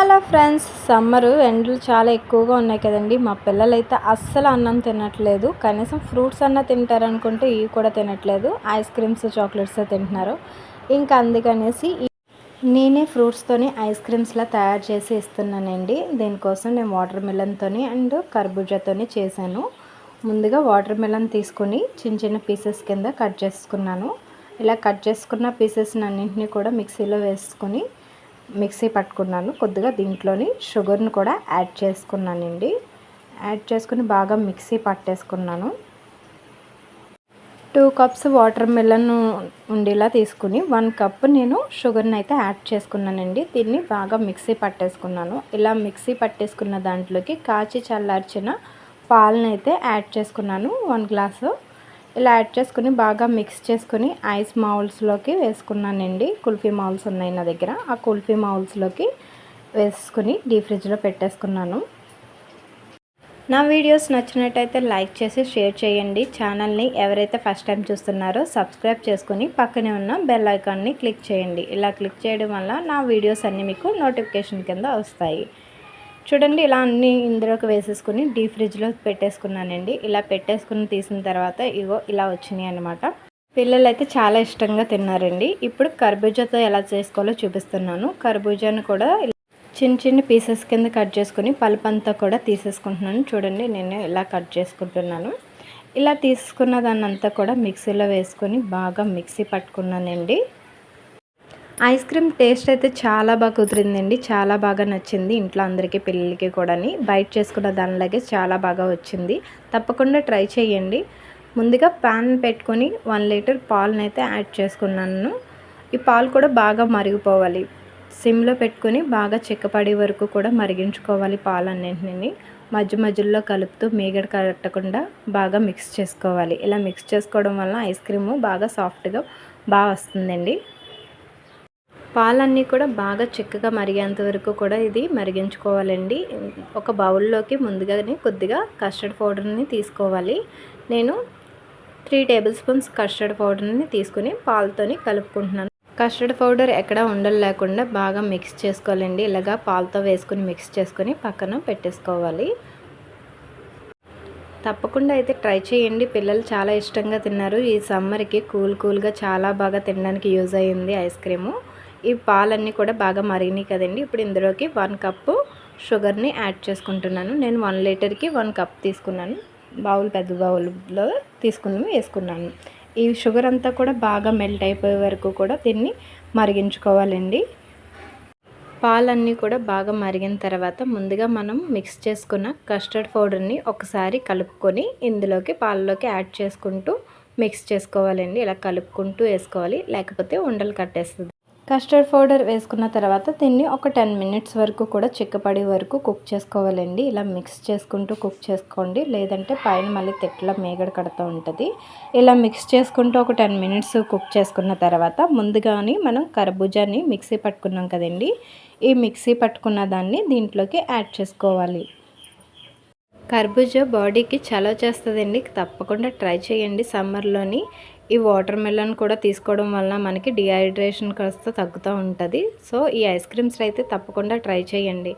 Hello friends, summer ఎండలు చాలా ఎక్కువగా ఉన్నాయి కదండి. మా పిల్లలైతే అస్సలు అన్నం తినట్లేదు. కనీసం ఫ్రూట్స్ అన్నా తింటారనుకుంటే ఇవి కూడా తినట్లేదు. ఐస్ క్రీమ్స్, చాక్లెట్స్ తింటున్నారు. ఇంకా అందుకనేసి నేనే ఫ్రూట్స్తోని ఐస్ క్రీమ్స్లా తయారు చేసి ఇస్తున్నానండి. దీనికోసం నేను వాటర్ మిలన్తోని అండ్ కర్బూజాతోని చేశాను. ముందుగా వాటర్ మిలన్ తీసుకొని చిన్న చిన్న పీసెస్ కింద కట్ చేసుకున్నాను. ఇలా కట్ చేసుకున్న పీసెస్ అన్నింటినీ కూడా మిక్సీలో వేసుకొని మిక్సీ పట్టుకున్నాను. కొద్దిగా దీంట్లోని షుగర్ని కూడా యాడ్ చేసుకున్నానండి. యాడ్ చేసుకుని బాగా మిక్సీ పట్టేసుకున్నాను. 2 కప్స్ వాటర్ మిలన్ ఉండేలా తీసుకుని 1 కప్ నేను షుగర్ని అయితే యాడ్ చేసుకున్నానండి. దీన్ని బాగా మిక్సీ పట్టేసుకున్నాను. ఇలా మిక్సీ పట్టేసుకున్న దాంట్లోకి కాచి చల్లార్చిన పాలను అయితే యాడ్ చేసుకున్నాను 1 గ్లాసు. ఇలా యాడ్ చేసుకుని బాగా మిక్స్ చేసుకుని ఐస్ మౌల్స్లోకి వేసుకున్నానండి. కుల్ఫీ మౌల్స్ ఉన్నాయి నా దగ్గర. ఆ కుల్ఫీ మౌల్స్లోకి వేసుకుని డీప్ ఫ్రిడ్జ్లో పెట్టేసుకున్నాను. నా వీడియోస్ నచ్చినట్టయితే లైక్ చేసి షేర్ చేయండి. ఛానల్ని ఎవరైతే ఫస్ట్ టైం చూస్తున్నారో సబ్స్క్రైబ్ చేసుకుని పక్కనే ఉన్న బెల్ ఐకాన్ని క్లిక్ చేయండి. ఇలా క్లిక్ చేయడం వల్ల నా వీడియోస్ అన్నీ మీకు నోటిఫికేషన్ కింద వస్తాయి. చూడండి, ఇలా అన్నీ ఇందులోకి వేసేసుకుని డీప్ ఫ్రిడ్జ్లో పెట్టేసుకున్నానండి. ఇలా పెట్టేసుకుని తీసిన తర్వాత ఇగో ఇలా వచ్చినాయి అన్నమాట. పిల్లలు అయితే చాలా ఇష్టంగా తిన్నారండి. ఇప్పుడు కర్బూజాతో ఎలా చేసుకోవాలో చూపిస్తున్నాను. కర్బూజాను కూడా చిన్న చిన్న పీసెస్ కింద కట్ చేసుకుని పల్పంతా కూడా తీసేసుకుంటున్నాను. చూడండి, నేను ఇలా కట్ చేసుకుంటున్నాను. ఇలా తీసుకున్న దాన్నంతా కూడా మిక్సీలో వేసుకొని బాగా మిక్సీ పట్టుకున్నానండి. ఐస్ క్రీమ్ టేస్ట్ అయితే చాలా బాగా కుదిరిందండి. చాలా బాగా నచ్చింది ఇంట్లో అందరికీ, పిల్లలకి కూడా. బయట చేసుకున్న దానిలాగే చాలా బాగా వచ్చింది. తప్పకుండా ట్రై చేయండి. ముందుగా ప్యాన్ పెట్టుకొని 1 లీటర్ పాలనైతే యాడ్ చేసుకున్నాను. ఈ పాలు కూడా బాగా మరిగిపోవాలి. సిమ్లో పెట్టుకొని బాగా చిక్కపడే వరకు కూడా మరిగించుకోవాలి పాలన్నింటినీ. మధ్య మధ్యలో కలుపుతూ మీగడ కట్టకుండా బాగా మిక్స్ చేసుకోవాలి. ఇలా మిక్స్ చేసుకోవడం వల్ల ఐస్ క్రీము బాగా సాఫ్ట్గా బాగా వస్తుందండి. పాలన్నీ కూడా బాగా చిక్కగా మరిగేంత వరకు కూడా ఇది మరిగించుకోవాలండి. ఒక బౌల్లోకి ముందుగానే కొద్దిగా కస్టర్డ్ పౌడర్ని తీసుకోవాలి. నేను 3 టేబుల్ స్పూన్స్ కస్టర్డ్ పౌడర్ని తీసుకుని పాలతోని కలుపుకుంటున్నాను. కస్టర్డ్ పౌడర్ ఎక్కడ ఉండలు లేకుండా బాగా మిక్స్ చేసుకోవాలండి. ఇలాగా పాలతో వేసుకుని మిక్స్ చేసుకొని పక్కన పెట్టేసుకోవాలి. తప్పకుండా అయితే ట్రై చేయండి. పిల్లలు చాలా ఇష్టంగా తిన్నారు. ఈ సమ్మర్కి కూల్గా చాలా బాగా తినడానికి యూజ్ అయ్యింది ఐస్ క్రీము. ఈ పాలన్నీ కూడా బాగా మరిగినాయి కదండి. ఇప్పుడు ఇందులోకి 1 కప్పు షుగర్ని యాడ్ చేసుకుంటున్నాను. నేను 1 లీటర్కి 1 కప్ తీసుకున్నాను. పెద్ద బౌల్లో వేసుకున్నాను. ఈ షుగర్ అంతా కూడా బాగా మెల్ట్ అయిపోయే వరకు కూడా దీన్ని మరిగించుకోవాలండి. పాలన్నీ కూడా బాగా మరిగిన తర్వాత ముందుగా మనం మిక్స్ చేసుకున్న కస్టర్డ్ పౌడర్ని ఒకసారి కలుపుకొని ఇందులోకి పాలలోకి యాడ్ చేసుకుంటూ మిక్స్ చేసుకోవాలండి. ఇలా కలుపుకుంటూ వేసుకోవాలి, లేకపోతే ఉండలు కట్టేస్తుంది. కస్టర్డ్ పౌడర్ వేసుకున్న తర్వాత దీన్ని ఒక 10 మినిట్స్ వరకు కూడా చిక్కపడే వరకు కుక్ చేసుకోవాలండి. ఇలా మిక్స్ చేసుకుంటూ కుక్ చేసుకోండి, లేదంటే పైన మళ్ళీ తిట్ల మేగడ కడుతూ ఉంటుంది. ఇలా మిక్స్ చేసుకుంటూ ఒక 10 మినిట్స్ కుక్ చేసుకున్న తర్వాత ముందుగానే మనం కర్బూజాని మిక్సీ పట్టుకున్నాం కదండి. ఈ మిక్సీ పట్టుకున్న దాన్ని దీంట్లోకి యాడ్ చేసుకోవాలి. కర్బూజా బాడీకి చలవ చేస్తుందండి. తప్పకుండా ట్రై చేయండి సమ్మర్లోని. ఈ వాటర్ మెలన్ కూడా తీసుకోవడం వల్ల మనకి డిహైడ్రేషన్ కాస్త తగ్గుతూ ఉంటుంది. సో ఈ ఐస్ క్రీమ్స్ అయితే తప్పకుండా ట్రై చేయండి.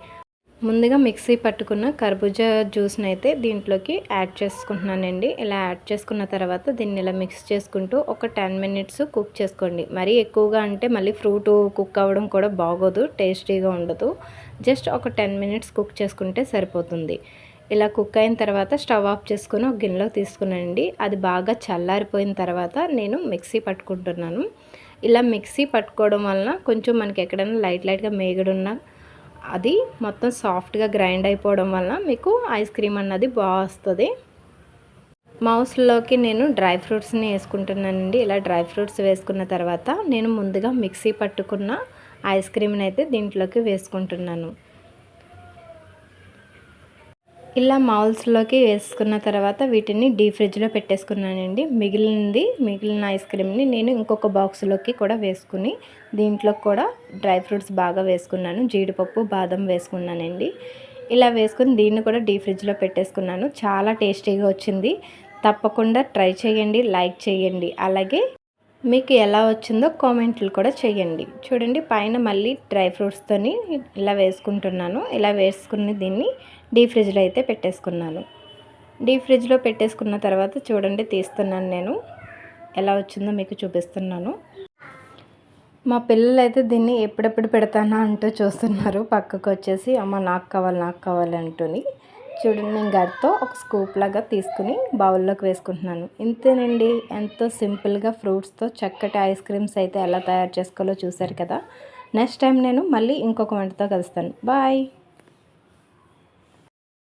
ముందుగా మిక్సీ పట్టుకున్న కర్బూజా జ్యూస్ని అయితే దీంట్లోకి యాడ్ చేసుకుంటున్నానండి. ఇలా యాడ్ చేసుకున్న తర్వాత దీన్ని ఇలా మిక్స్ చేసుకుంటూ ఒక 10 మినిట్స్ కుక్ చేసుకోండి. మరీ ఎక్కువగా అంటే మళ్ళీ ఫ్రూట్ కుక్ అవ్వడం కూడా బాగోదు, టేస్టీగా ఉండదు. జస్ట్ ఒక 10 మినిట్స్ కుక్ చేసుకుంటే సరిపోతుంది. ఇలా కుక్ అయిన తర్వాత స్టవ్ ఆఫ్ చేసుకుని ఒక గిన్నెలోకి తీసుకున్నానండి. అది బాగా చల్లారిపోయిన తర్వాత నేను మిక్సీ పట్టుకుంటున్నాను. ఇలా మిక్సీ పట్టుకోవడం వలన కొంచెం మనకి ఎక్కడైనా లైట్గా మేగడున్నా అది మొత్తం సాఫ్ట్గా గ్రైండ్ అయిపోవడం వలన మీకు ఐస్ క్రీమ్ అన్నది బాగా వస్తుంది. మౌస్లోకి నేను డ్రై ఫ్రూట్స్ని వేసుకుంటున్నానండి. ఇలా డ్రై ఫ్రూట్స్ వేసుకున్న తర్వాత నేను ముందుగా మిక్సీ పట్టుకున్న ఐస్ క్రీమ్ని అయితే దీంట్లోకి వేసుకుంటున్నాను. ఇలా మౌల్స్లోకి వేసుకున్న తర్వాత వీటిని డీప్ ఫ్రిడ్జ్లో పెట్టేసుకున్నానండి. మిగిలిన ఐస్ క్రీమ్ని నేను ఇంకొక బాక్స్లోకి కూడా వేసుకుని దీంట్లో కూడా డ్రై ఫ్రూట్స్ బాగా వేసుకున్నాను. జీడిపప్పు, బాదం వేసుకున్నానండి. ఇలా వేసుకుని దీన్ని కూడా డీప్ ఫ్రిడ్జ్లో పెట్టేసుకున్నాను. చాలా టేస్టీగా వచ్చింది. తప్పకుండా ట్రై చేయండి, లైక్ చేయండి. అలాగే మీకు ఎలా వచ్చిందో కామెంట్లు కూడా చేయండి. చూడండి పైన మళ్ళీ డ్రై ఫ్రూట్స్తోని ఇలా వేసుకుంటున్నాను. ఇలా వేసుకుని దీన్ని డీప్ ఫ్రిడ్జ్లో అయితే పెట్టేసుకున్నాను. డీప్ ఫ్రిడ్జ్లో పెట్టేసుకున్న తర్వాత చూడండి తీస్తున్నాను నేను. ఎలా వచ్చిందో మీకు చూపిస్తున్నాను. మా పిల్లలైతే దీన్ని ఎప్పుడెప్పుడు పెడతానా అంటూ చూస్తున్నారు. పక్కకు వచ్చేసి అమ్మ నాకు కావాలి అంటూని. చూడండి నేను గరిటతో ఒక స్కూప్ లాగా తీసుకుని బౌల్లోకి వేసుకుంటున్నాను. ఇంతేనండి, ఎంతో సింపుల్గా ఫ్రూట్స్తో చక్కటి ఐస్ క్రీమ్స్ అయితే ఎలా తయారు చేసుకోవాలో చూసారు కదా. నెక్స్ట్ టైం నేను మళ్ళీ ఇంకొక వంటతో కలుస్తాను. బాయ్.